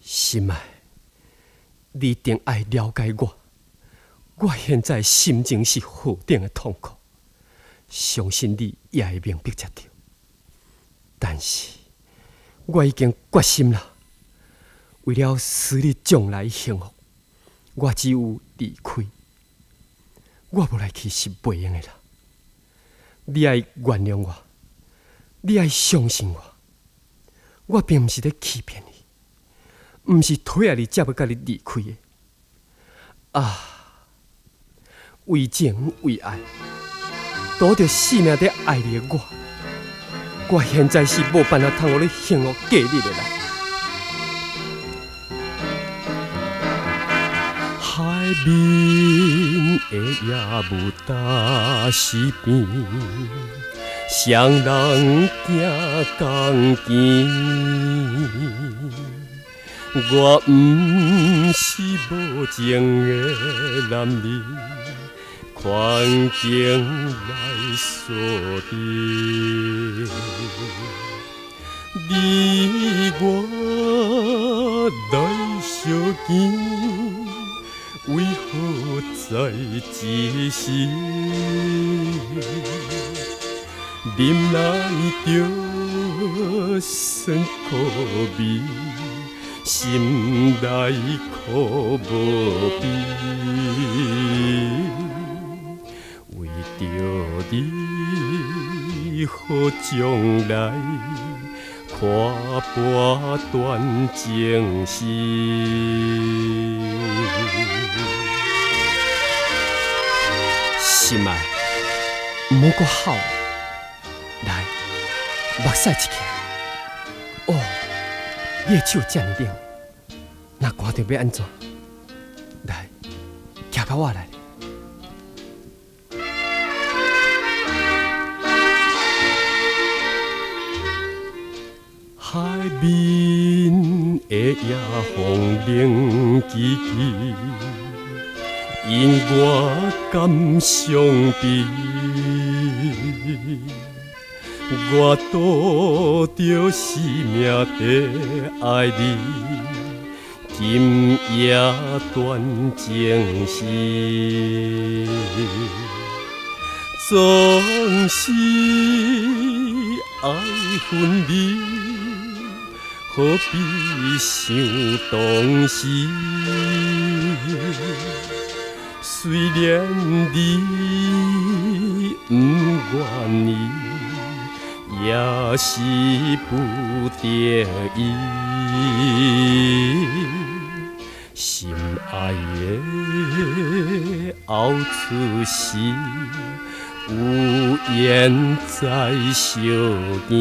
心爱，你一定爱了解我。我现在心情是何等的痛苦，相信你也会明白才对。但是，我已经决心了，为了使你将来幸福，我只有离开。我要来去是袂用的啦。你爱原谅我，你爱相信我。我并不是在欺骗你，不是推下你才要甲你离开的。为情为爱，赌着性命在爱你的我现在是无办法通互你幸福过日的啦。海面的夜幕搭是边，双人行共见。我不是无情的男儿，宽景来锁定。你我来相见，为何在一时？忍耐着酸苦味，心内苦无比。为着你好将来看破断情丝。心爱，唔好阁哭，来，目屎一起。哦，你的手这么冷，那寒着要安怎？来，徛到我来。海面的夜风冷凄凄，因我感伤悲。我赌着生命在爱你，今夜断情丝。总是爱分离，何必想当时？虽然你不愿意，也是不得已。心爱的后出时，有缘再相见。